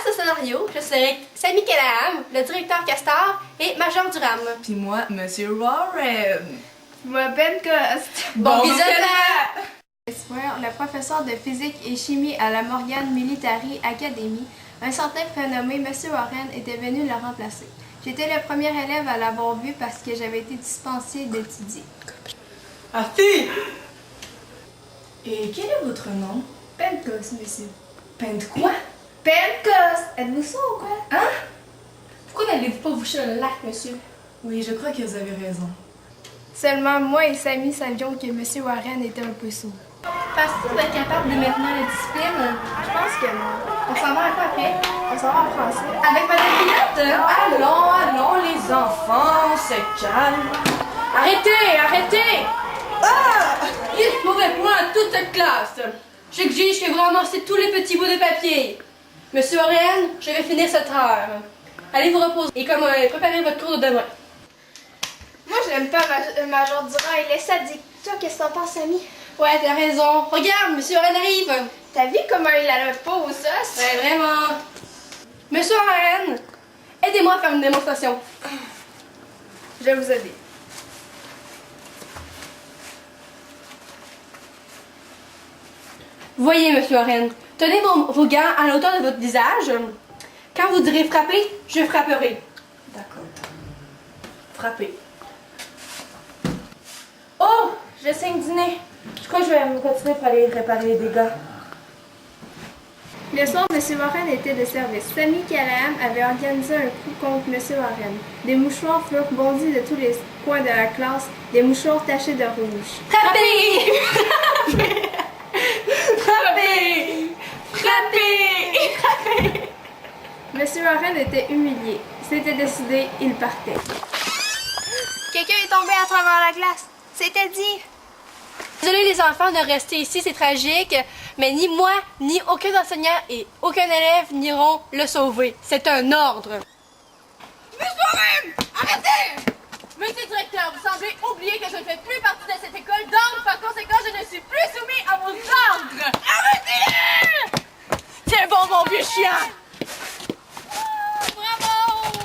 ce scénario, je serai Samy Callahan, le directeur Castor et Major Durham. Puis moi, Monsieur Warren. Moi, Ben Coste. Bon visionnage! Le professeur de physique et chimie à la Morgan Military Academy, un certain prénommé Monsieur Warren était venu le remplacer. J'étais le premier élève à l'avoir vu parce que j'avais été dispensé d'étudier. Ah, fille! Et quel est votre nom? Pentecost, monsieur. Pente quoi? Pentecost! Êtes-vous sourd ou quoi? Hein? Pourquoi n'allez-vous pas vous chier dans le lac, monsieur? Oui, je crois que vous avez raison. Seulement moi et Samy savions que Monsieur Warren était un peu sourd. Penses-tu que vous êtes capable de maintenir la discipline? Je pense que non. On s'en va à quoi après? On s'en va en français. Avec Madame Pilote? Allons, les enfants, c'est calme. Arrêtez, arrêtez! Ah! 8 mauvais points à toute cette classe. J'exige que vous ramassiez tous les petits bouts de papier. Monsieur Warren, je vais finir cette heure. Allez vous reposer et préparez votre cours de demain. Moi, je l'aime pas, Major Durand. Il est sadique. Toi, qu'est-ce que t'en penses, Samy? Ouais, t'as raison. Regarde, Monsieur Warren arrive. T'as vu comment il a le pot aux os? Ouais, vraiment. Monsieur Warren, aidez-moi à faire une démonstration. Je vais vous aider. Voyez, Monsieur Warren, tenez vos gants à la hauteur de votre visage. Quand vous direz frapper, je frapperai. D'accord. Frappez. Oh! Je saigne du nez. Je crois que je vais me continuer pour aller réparer les dégâts. Le soir, M. Warren était de service. Samy Callahan avait organisé un coup contre M. Warren. Des mouchoirs furent bondis de tous les coins de la classe, des mouchoirs tachés de rouge. Frappez! Frappez! Frappez! M. Warren était humilié. C'était décidé, il partait. Quelqu'un est tombé à travers la glace. C'était dit. Désolé les enfants de rester ici, c'est tragique, mais ni moi, ni aucun enseignant et aucun élève n'iront le sauver. C'est un ordre. Monsieur Warren! Arrêtez! Monsieur le directeur, vous semblez oublier que je ne fais plus partie de cette école, donc par conséquent, je ne suis plus soumis à vos ordres! Arrêtez! Tiens bon, mon vieux chien! Bravo!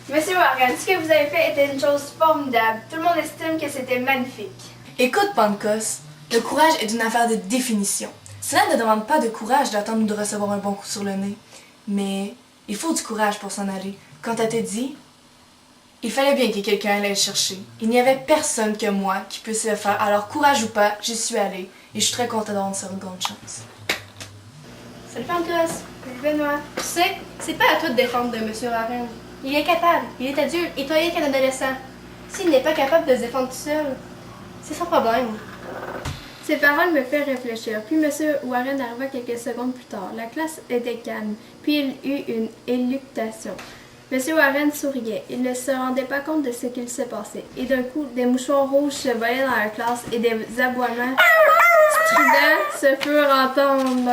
Monsieur Warren, ce que vous avez fait était une chose formidable. Tout le monde estime que c'était magnifique. Écoute, Pancos, le courage est une affaire de définition. Cela ne demande pas de courage d'attendre de recevoir un bon coup sur le nez. Mais il faut du courage pour s'en aller. Quand elle t'a dit, il fallait bien que quelqu'un allait le chercher. Il n'y avait personne que moi qui puisse le faire. Alors, courage ou pas, j'y suis allée. Et je suis très contente d'avoir une seconde chance. Salut Pancos! Salut Benoît. Tu sais, c'est pas à toi de défendre de Monsieur Warren. Il est capable, il est adulte et toi, il est qu'un adolescent. S'il n'est pas capable de se défendre tout seul, c'est son problème. Ces paroles me firent réfléchir. Puis M. Warren arriva quelques secondes plus tard. La classe était calme. Puis il eut une éluctation. M. Warren souriait. Il ne se rendait pas compte de ce qu'il se passait. Et d'un coup, des mouchoirs rouges se volaient dans la classe et des aboiements stridents se furent entendre.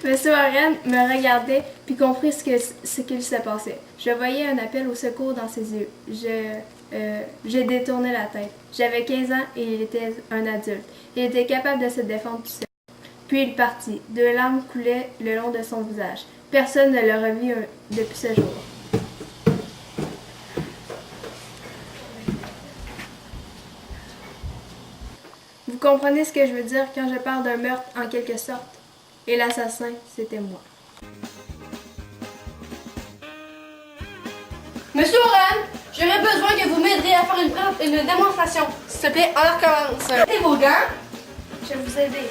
M. Warren me regardait puis comprit ce qu'il se passait. Je voyais un appel au secours dans ses yeux. J'ai détourné la tête. J'avais 15 ans et il était un adulte. Il était capable de se défendre tout seul. Puis il partit. 2 larmes coulaient le long de son visage. Personne ne le revit depuis ce jour. Vous comprenez ce que je veux dire quand je parle d'un meurtre en quelque sorte? Et l'assassin, c'était moi. Monsieur Warren, j'aurais besoin que vous m'aidiez à faire une démonstration. S'il te plaît, on recommence. Mettez vos gants. Je vais vous aider.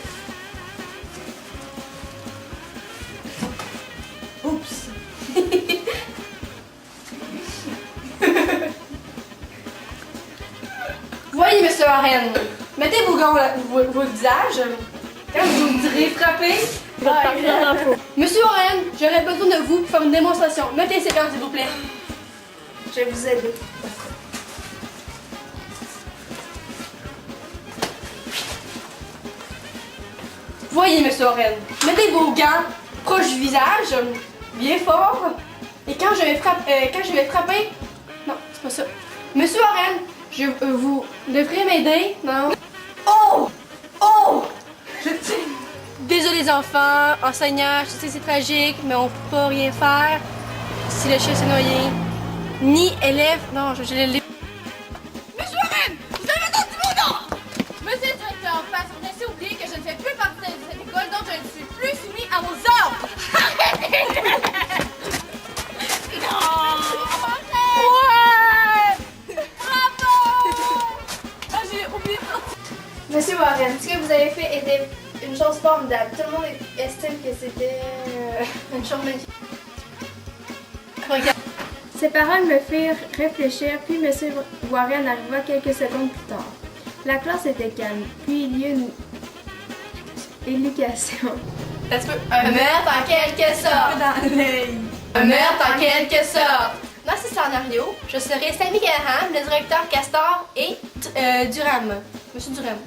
Oups! Voyez, Monsieur Warren, mettez vos gants vos visages. Quand vous me direz frapper, il va partir dans la peau. Monsieur Warren, j'aurais besoin de vous pour faire une démonstration. Mettez ces gants, s'il vous plaît. Je vais vous aider. Voyez, Monsieur Warren, mettez vos gants proches du visage, bien fort. Et quand je vais frapper, non, c'est pas ça. Monsieur Warren, vous devriez m'aider, non? Oh! Oh! Je tiens! Désolé les enfants, enseignants, je sais c'est tragique, mais on peut pas rien faire. Si le chien s'est noyé, ni élève, non, je l'ai. Monsieur Warren, vous avez entendu mon nom! Monsieur le directeur, passe, vous laissez oublier que je ne fais plus partie de cette école, donc je ne suis plus soumis à vos ordres! Non! Ouais! Bravo! Ah, j'ai oublié de sortir. Monsieur Warren, ce que vous avez fait était une chose formidable. Tout le monde estime que c'était Une chose magnifique. Ces paroles me firent réfléchir, puis M. Warren arriva quelques secondes plus tard. La classe était calme, puis il y eut une éducation. Ça se peut. Un meurtre en quelque sorte. Un meurtre en quelque sorte. Dans ce scénario, je serai Sammy Graham, le directeur Castor et Durham. Monsieur Durham.